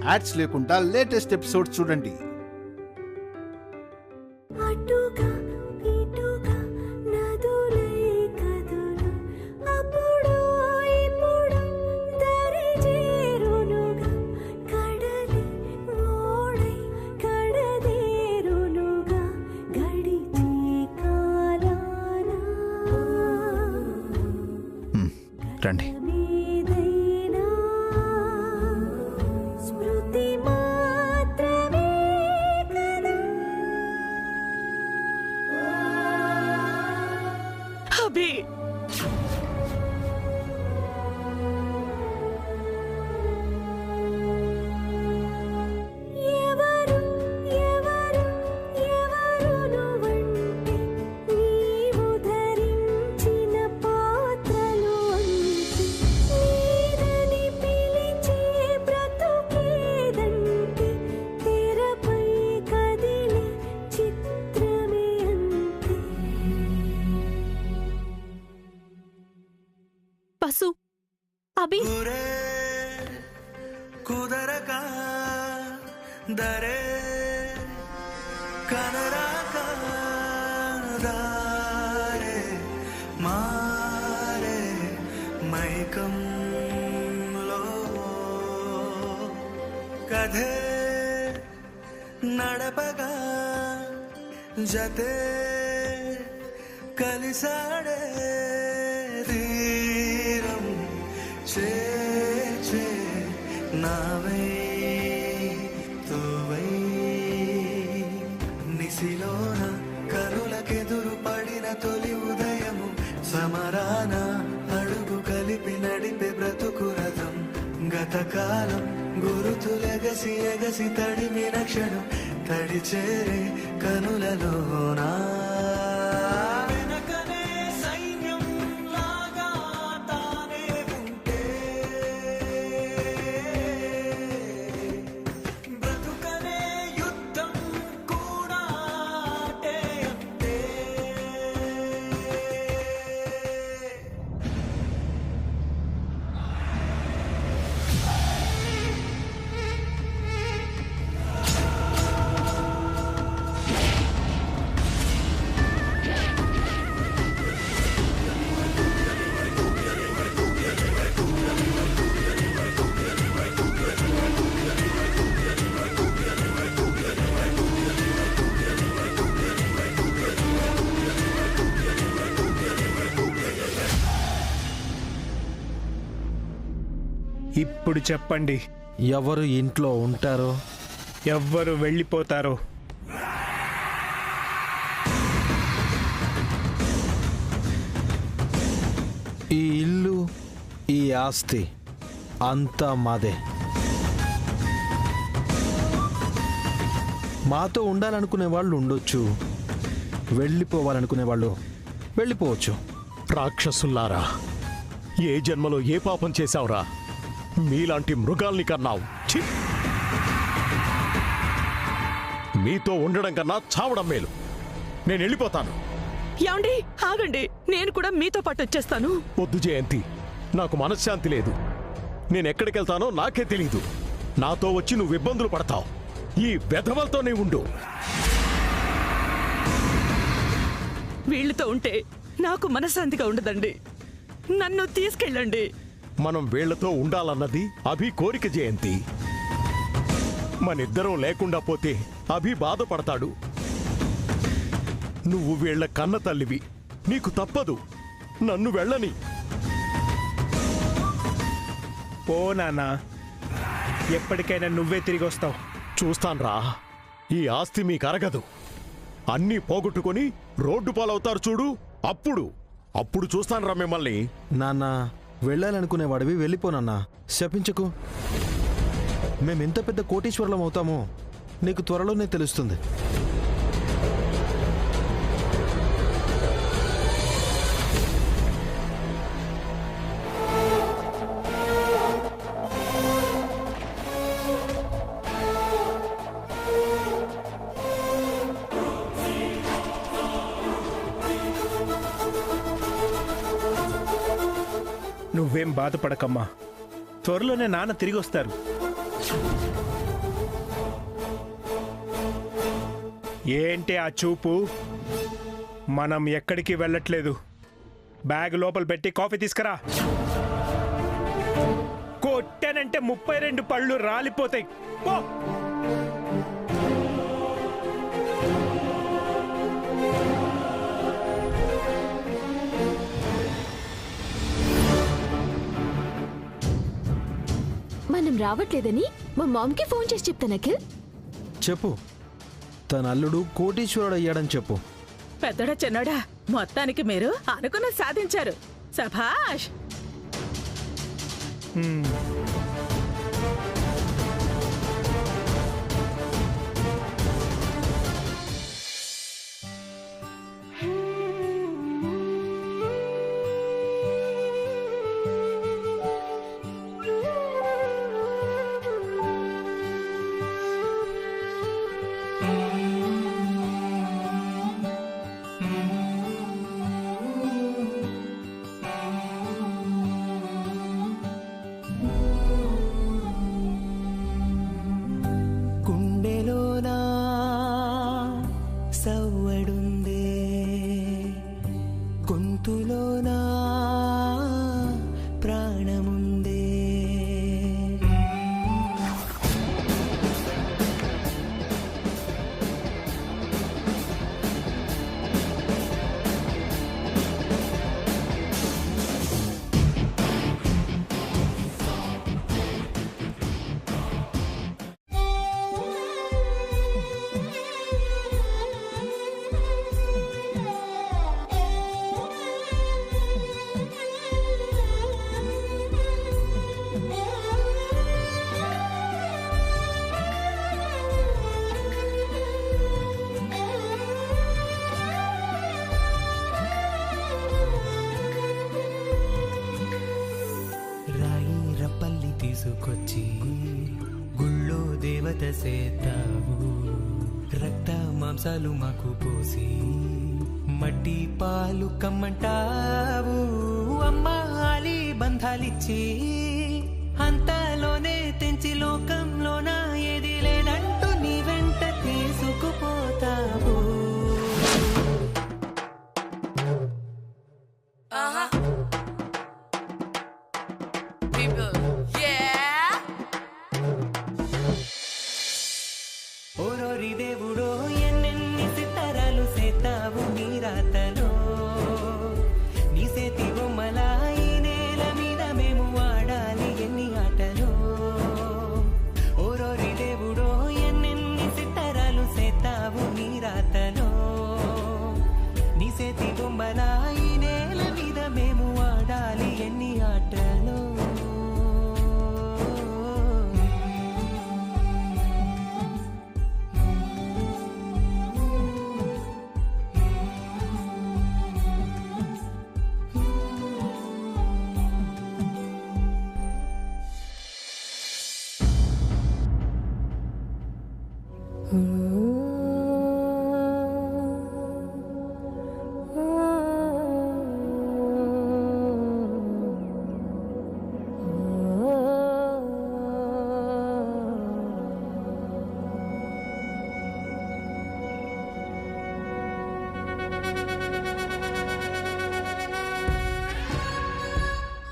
Ads లేకుండా latest episodes చూడండి. రండి. అభి, పసు, అభి, కుదరకా దరే కనరాకా దారే మారే మైకంలో కథే నడపగా జతే కలిసాడే తీరం చే చే నావై తువై నిసిలోన కనులకెదురు పడిన తొలి ఉదయము సమరాన అడుగు కలిపి నడిపే బ్రతుకు రథం గతకాలం గురుతులెగసి ఎగసి తడిమిన క్షణం తడి చేరే కనులలోనా ఇప్పుడు చెప్పండి, ఎవరు ఇంట్లో ఉంటారో, ఎవ్వరు వెళ్ళిపోతారో? ఈ ఇల్లు, ఈ ఆస్తి అంతా మాదే. మాతో ఉండాలనుకునే వాళ్ళు ఉండొచ్చు, వెళ్ళిపోవాలనుకునే వాళ్ళు వెళ్ళిపోవచ్చు. రాక్షసుల్లారా, ఏ జన్మలో ఏ పాపం చేశావురా? మీలాంటి మృగాల్ని కన్నావు. ఛీ! మీతో ఉండడం కన్నా చావడం మేలు. నేను వెళ్ళిపోతాను. యాండి, ఆగండి, నేను కూడా మీతో పాటు వచ్చేస్తాను. వద్దు జయంతి, నాకు మనశ్శాంతి లేదు. నేనెక్కడికెళ్తానో నాకే తెలీదు. నాతో వచ్చి నువ్వు ఇబ్బందులు పడతావు. ఈ వెధవలతోనే ఉండు. వీళ్ళతో ఉంటే నాకు మనశ్శాంతిగా ఉండదండి. నన్ను తీసుకెళ్ళండి. మనం వీళ్లతో ఉండాలన్నది అభి కోరిక జయంతి. మనిద్దరం లేకుండా పోతే అభి బాధపడతాడు. నువ్వు వీళ్ల కన్న తల్లివి, నీకు తప్పదు. నన్ను వెళ్ళని. ఓ నాన్నా, ఎప్పటికైనా నువ్వే తిరిగి వస్తావు. చూస్తాన్రా, ఈ ఆస్తి మీకు అరగదు. అన్నీ పోగొట్టుకొని రోడ్డు పాలవుతారు చూడు, అప్పుడు చూస్తాన్రా మిమ్మల్ని. నాన్న, వెళ్ళాలనుకునేవాడివి వెళ్ళిపోనన్నా, శపించకు. మేమెంత పెద్ద కోటీశ్వరులం అవుతామో నీకు త్వరలోనే తెలుస్తుంది. నువ్వేం బాధపడకమ్మా, త్వరలోనే నాన్న తిరిగి వస్తారు. ఏంటి ఆ చూపు? మనం ఎక్కడికి వెళ్ళట్లేదు. బ్యాగ్ లోపల పెట్టి కాఫీ తీసుకురా. కొట్టానంటే 32 పళ్ళు రాలిపోతాయి. పో. మనం రావట్లేదని మా మామ్కి ఫోన్ చేసి చెప్తాను అఖిల్. చెప్పు, తన అల్లుడు కోటీశ్వరుడు అయ్యాడని చెప్పు. పెద్దడా చిన్నడా, మొత్తానికి మీరు అనుకున్నది సాధించారు. సభాష్. గుండెలోనా సవ్వడుందే, గొంతులోనా ప్రాణముందే. రాయి రప్పల్లి తీసుకొచ్చి గుళ్ళో దేవత సేతావు, రక్త మాంసాలు మాకు పోసి మట్టి పాలు కమ్మంటావు. అమ్మాలి బంధాలిచ్చి అంతలోనే తెంచి లోకంలోన ఏది లేదంటూ నీ వెంట తీసుకుపోతావు. ఓరోరి దేవుడో ఎన్నెన్ని సితారాలు సేతావు నీ రాతలో, నీ సేతి బొమ్మల ఈ నేల మీద మేము ఆడాలి ఎన్ని ఆటలో. ఓరోరి దేవుడో ఎన్నెన్ని సితారాలు సేతావు నీ రాతలో, నీ సేతి బొమ్మల ఈ నేల మీద మేము ఆడాలి ఎన్ని ఆటలో.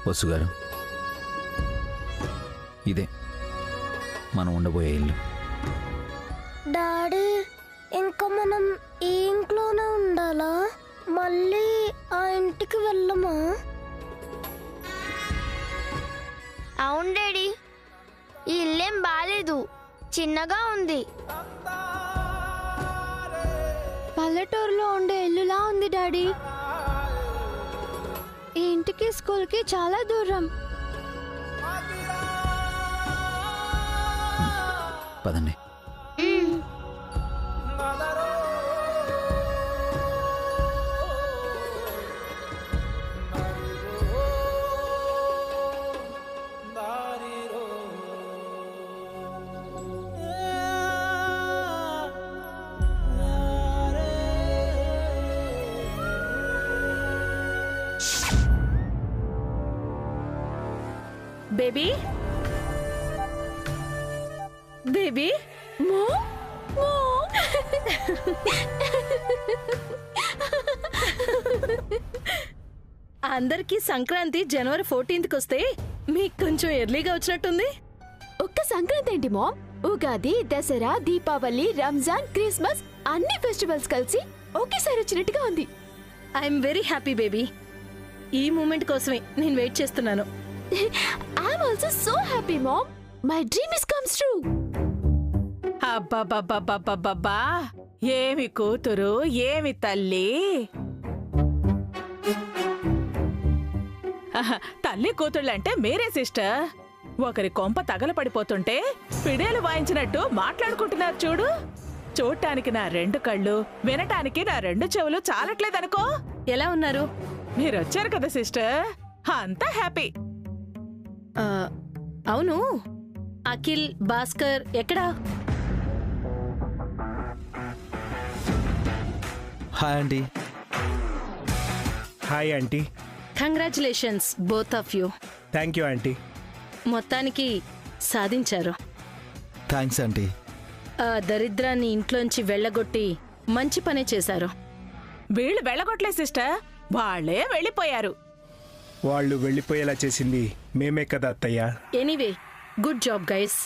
వసు గారు, ఇదే మనం ఉండబోయే ఇల్లు. డాడీ, ఇంకా మనం ఈ ఇంట్లోనే ఉండాలా? మళ్ళీ ఆ ఇంటికి వెళ్ళమా? అవును డాడీ, ఈ ఇల్లేం బాలేదు, చిన్నగా ఉంది. పల్లెటూరులో ఉండే ఇల్లులా ఉంది డాడీ. ఈ ఇంటికి స్కూల్కి చాలా దూరం. పదండి. Baby, baby, mom, mom. అందరికీ సంక్రాంతి జనవరి 14th వస్తే మీకు కొంచెం ఎర్లీగా వచ్చినట్టుంది. ఒక్క సంక్రాంతి ఏంటి మామ్, ఉగాది, దసరా, దీపావళి, రంజాన్, క్రిస్మస్ అన్ని ఫెస్టివల్స్ కలిసి ఒకేసారి వచ్చినట్టుగా ఉంది. I'm very happy baby. ఈ మూమెంట్ కోసమే నేను వెయిట్ చేస్తున్నాను. I'm also so happy mom. My dream is comes true. అబ్బబ్బబ్బబ్బబ్బబ్బా, ఏమి కూతురు, ఏమి తల్లి. తల్లి కూతుళ్ళంటే మీరే సిస్టర్. ఒకరి కొంప తగలపడిపోతుంటే పిడేలు వాయించినట్టు మాట్లాడుకుంటున్నారు చూడు. చూడటానికి నా 2 కళ్ళు, వినటానికి నా 2 చెవులు చాలట్లేదనుకో. ఎలా ఉన్నారు? మీరొచ్చారు కదా సిస్టర్, అంతా హ్యాపీ. అవును, అఖిల్, భాస్కర్ ఎక్కడా? Hi aunty. Hi aunty. Congratulations both of you. Thank you aunty. మొత్తానికి సాధించారు. Thanks aunty. ఆ దరిద్రాన్ని ఇంట్లోంచి వెళ్ళగొట్టి మంచి పనే చేశారు. వీళ్ళు వెళ్ళగొట్టలే సిస్టర్, వాళ్ళే వెళ్ళిపోయారు. వాళ్ళు వెళ్ళిపోయేలా చేసింది మేమే కదా అత్తయ్య. Anyway, good job guys.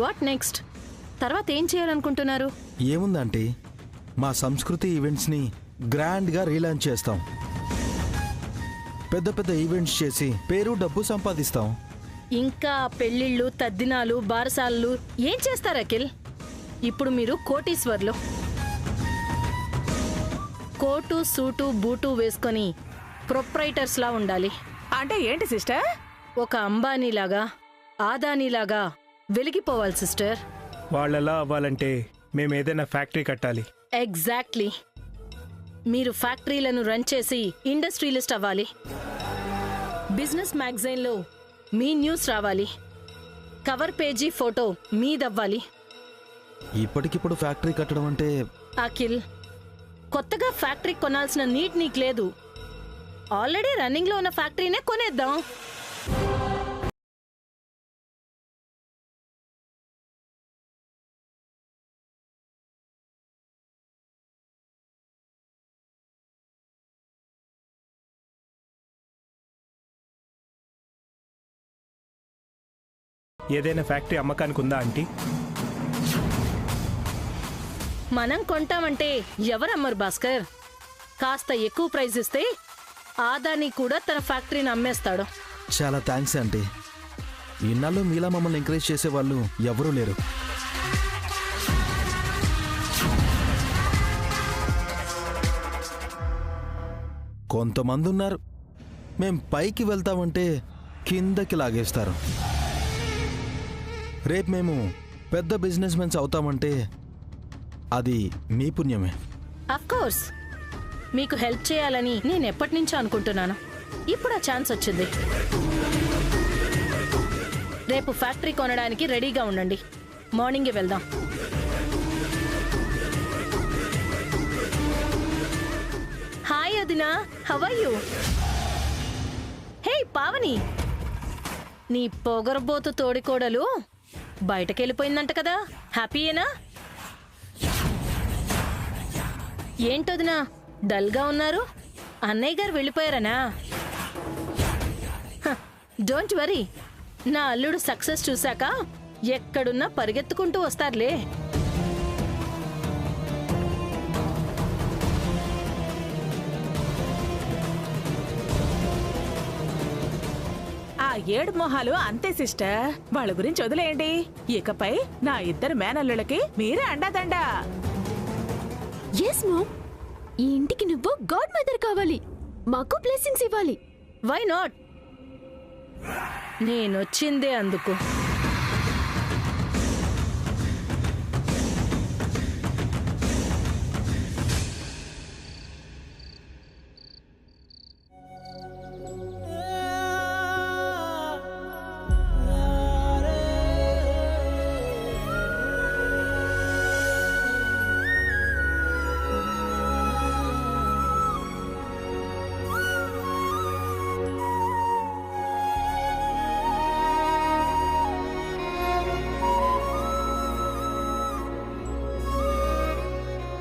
What next? తర్వాత ఏం చేయాలనుకుంటున్నారు? ఏముందంటీ, మా సంస్కృతి ఈవెంట్స్ని గ్రాండ్గా రీలాంచ్ చేస్తాం. పెద్ద పెద్ద ఈవెంట్స్ చేసి పేరు డబ్బు సంపాదిస్తాం. ఇంకా పెళ్లిళ్ళు, తద్దినాలు, బారసాలు ఏం చేస్తారు అఖిల్? ఇప్పుడు మీరు కోటీశ్వర్లు. కోటు, సూటు, బూటు వేసుకొని ప్రొప్రైటర్స్ లా ఉండాలి. అంటే ఏంటి సిస్టర్? ఒక అంబానీలాగా, ఆదానీలాగా వెలిగిపోవాలి సిస్టర్. వాళ్ళలా అవ్వాలంటే మేము ఏదైనా ఫ్యాక్టరీ కట్టాలి. ఎగ్జాక్ట్లీ. మీరు ఫ్యాక్టరీలను రన్ చేసి ఇండస్ట్రియలిస్ట్ అవ్వాలి. బిజినెస్ మ్యాగజైన్లో మీ న్యూస్ రావాలి. కవర్ పేజీ ఫోటో మీదవ్వాలి. ఇప్పటికిప్పుడు ఫ్యాక్టరీ కట్టడం అంటే అఖిల్, కొత్తగా ఫ్యాక్టరీ కొనాల్సిన నీడ్ నీకు లేదు. ఆల్రెడీ రన్నింగ్లో ఉన్న ఫ్యాక్టరీనే కొనేద్దాం. ఏదైనా ఫ్యాక్టరీ అమ్మకానికి ఉందా ఆంటీ? మనం కొంటామంటే ఎవరమ్మరు భాస్కర్? కాస్త ఎక్కువ ప్రైస్ ఇస్తే ఆదాని కూడా తన ఫ్యాక్టరీని అమ్మేస్తాడు. చాలా థ్యాంక్స్ ఆంటీ. ఇన్నాళ్ళు మీలా మమ్మల్ని ఎంకరేజ్ చేసేవాళ్ళు ఎవరూ లేరు. కొంతమంది ఉన్నారు, మేం పైకి వెళ్తామంటే కిందకి లాగేస్తారు. రేపు మేము పెద్ద బిజినెస్ మెన్స్ అవుతామంటే అది మీ పుణ్యమే. అఫ్ కోర్స్, మీకు హెల్ప్ చేయాలని నేను ఎప్పటి నుంచో అనుకుంటున్నాను. ఇప్పుడు ఆ ఛాన్స్ వచ్చింది. రేపు ఫ్యాక్టరీ కొనడానికి రెడీగా ఉండండి. మార్నింగే వెళ్దాం. Hi Adina, how are you? Hey Pavani, నీ పొగరబోతు తోడికోడలు బయటకెళ్ళిపోయిందంట కదా, హ్యాపీయేనా? ఏంటోదినా డల్గా ఉన్నారు? అన్నయ్య గారు వెళ్ళిపోయారనా? డోంట్ వరీ, నా అల్లుడు సక్సెస్ చూశాక ఎక్కడున్నా పరిగెత్తుకుంటూ వస్తారులే. ఆ 7 మొహాలు అంతే సిస్టర్, వాళ్ళ గురించి వదిలేయండి. ఇకపై నా 2 మేనల్లులకి మీరే అండాదండా. ఎస్ మామ్, ఈ ఇంటికి నువ్వు గాడ్ మదర్ కావాలి, మాకు బ్లెస్సింగ్స్ ఇవ్వాలి. Why not? నేనొచ్చిందే అందుకు.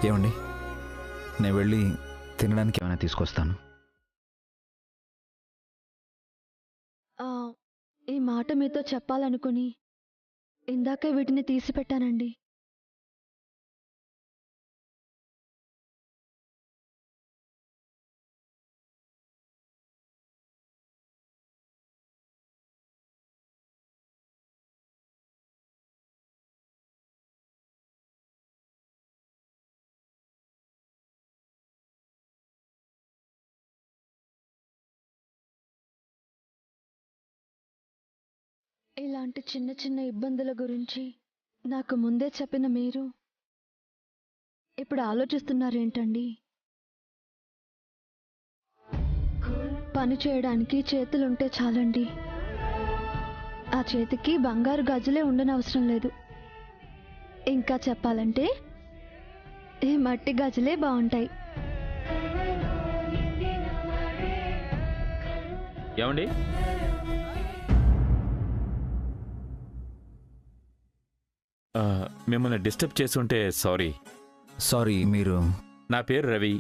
ఏమండి, నేను వెళ్ళి తినడానికి ఏమైనా తీసుకొస్తాను. ఈ మాట మీతో చెప్పాలనుకుని ఇందాకే వీటిని తీసి పెట్టానండి. ఇలాంటి చిన్న చిన్న ఇబ్బందుల గురించి నాకు ముందే చెప్పిన మీరు ఇప్పుడు ఆలోచిస్తున్నారేంటండి? పని చేయడానికి చేతులుంటే చాలండి. ఆ చేతికి బంగారు గాజులే ఉండనవసరం లేదు. ఇంకా చెప్పాలంటే ఈ మట్టి గాజులే బాగుంటాయి. ఏమండి, మిమ్మల్ని డిస్టర్బ్ చేస్తుంటే సారీ. సారీ. మీరు? నా పేరు రవి,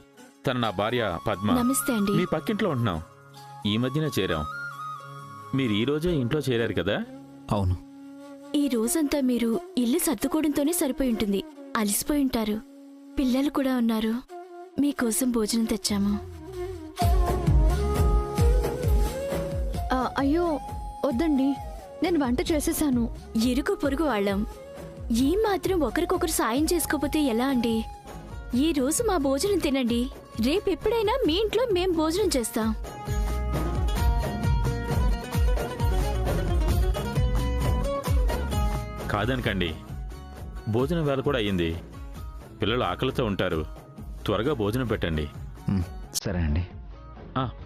తను నా భార్య పద్మ. నమస్తే అండి. మీ పక్కింట్లో ఉంటున్నాం, ఈ మధ్యనే చేరాం. మీరు ఈ రోజే ఇంట్లో చేరారు కదా? అవును. ఈ రోజంతా మీరు ఇల్లు సర్దుకోవడంతోనే సరిపోయి ఉంటుంది. అలసిపోయి ఉంటారు. పిల్లలు కూడా ఉన్నారు. మీకోసం భోజనం తెచ్చాము. అయ్యో వద్దండి, నేను వంట చేసేసాను. ఇరుగు పొరుగు వాళ్ళం, ఈ మాత్రం ఒకరికొకరు సాయం చేసుకోపోతే ఎలా అండి? ఈ రోజు మా భోజనం తినండి, రేపెప్పుడైనా మీ ఇంట్లో మేం భోజనం చేస్తాం. కాదనకండి, భోజనం వేళ కూడా అయ్యింది. పిల్లలు ఆకలితో ఉంటారు, త్వరగా భోజనం పెట్టండి. సరే అండి.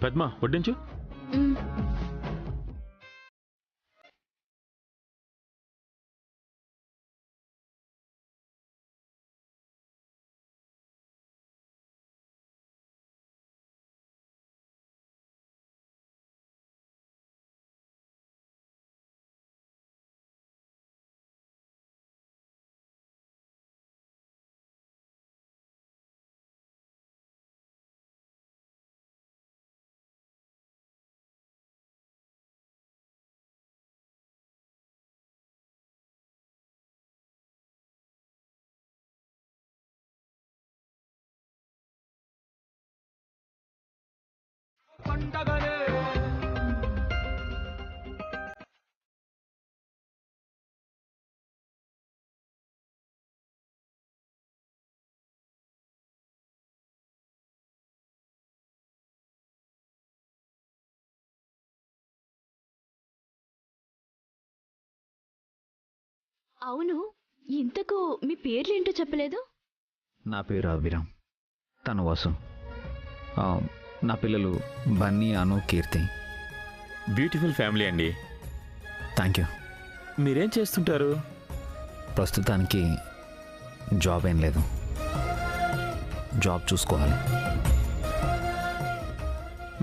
పద్మ, వడ్డించు. అవును, ఇంతకు మీ పేర్లేంటో చెప్పలేదు? నా పేరు అభిరామ్, తను వసు. నా పిల్లలు బన్నీ, అను, కీర్తి. బ్యూటిఫుల్ ఫ్యామిలీ అండి. Thank you. మీరేం చేస్తుంటారు? ప్రస్తుతానికి జాబ్ ఏం లేదు, జాబ్ చూసుకోవాలి.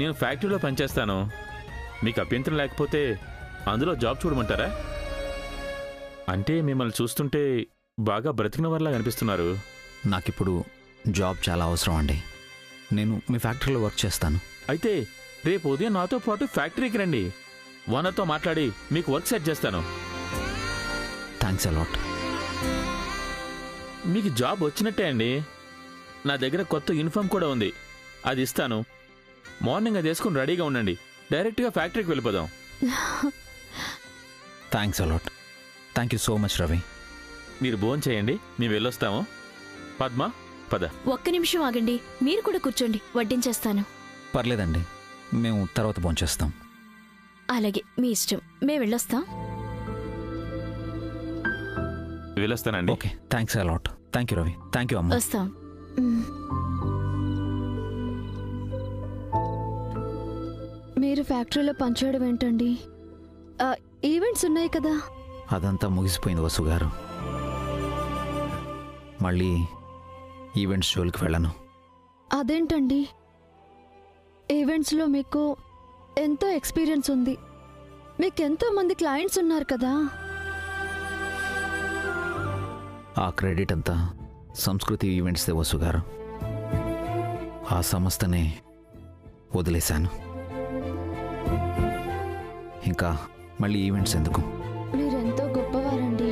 నేను ఫ్యాక్టరీలో పనిచేస్తాను, మీకు అభ్యంతరం లేకపోతే అందులో జాబ్ చూడమంటారా? అంటే మిమ్మల్ని చూస్తుంటే బాగా బ్రతికిన వారిలా కనిపిస్తున్నారు. నాకిప్పుడు జాబ్ చాలా అవసరం అండి. నేను మీ ఫ్యాక్టరీలో వర్క్ చేస్తాను. అయితే రేపు ఉదయం నాతో పాటు ఫ్యాక్టరీకి రండి, ఓనర్తో మాట్లాడి మీకు వర్క్ సెట్ చేస్తాను. Thanks a lot. మీకు జాబ్ వచ్చినట్టే అండి. నా దగ్గర కొత్త యూనిఫామ్ కూడా ఉంది, అది ఇస్తాను. మార్నింగ్ అది వేసుకుని రెడీగా ఉండండి, డైరెక్ట్గా ఫ్యాక్టరీకి వెళ్ళిపోదాం. Thanks a lot. Thank you so much Ravi. మీరు భోజనం చేయండి, మేము వెళ్ళొస్తాము. పద్మ, పద. ఒక్క నిమిషం ఆగండి, మీరు కూడా కూర్చోండి, వడ్డించేస్తాను. పర్లేదండి, మేము తర్వాత భోంచేస్తాం. అలాగే, మీ ఇష్టం. మేము వెళ్ళొస్తాం. వెళ్ళొస్తానండి. Okay, thanks a lot. Thank you Ravi. Thank you అమ్మ. వస్తాం. మీరు ఫ్యాక్టరీలో పనిచేయడం ఏంటండి? ఈవెంట్స్ ఉన్నాయి కదా? అదంతా ముగిసిపోయింది వసు గారు. మళ్ళీ ఈవెంట్స్ జోలికి వెళ్ళను. అదేంటండి? ఈవెంట్స్లో మీకు ఎంతో ఎక్స్పీరియన్స్ ఉంది, మీకెంతో మంది క్లయింట్స్ ఉన్నారు కదా. ఆ క్రెడిట్ అంతా సంస్కృతి ఈవెంట్స్దే వసు గారు. ఆ సంస్థనే వదిలేశాను. ఇంకా మళ్ళీ ఈవెంట్స్ ఎందుకు? మీరెంతో గొప్పవారండి.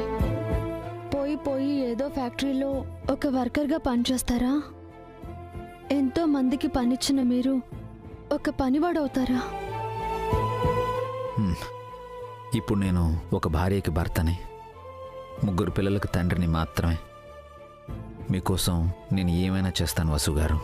పోయి ఏదో ఫ్యాక్టరీలో ఒక వర్కర్గా పనిచేస్తారా? ఎంతో మందికి పనిచ్చిన మీరు ఒక పనివాడవుతారా? ఇప్పుడు నేను ఒక భార్యకి భర్తని, 3 పిల్లలకు తండ్రిని మాత్రమే. మీకోసం నేను ఏమైనా చేస్తాను వసు గారు.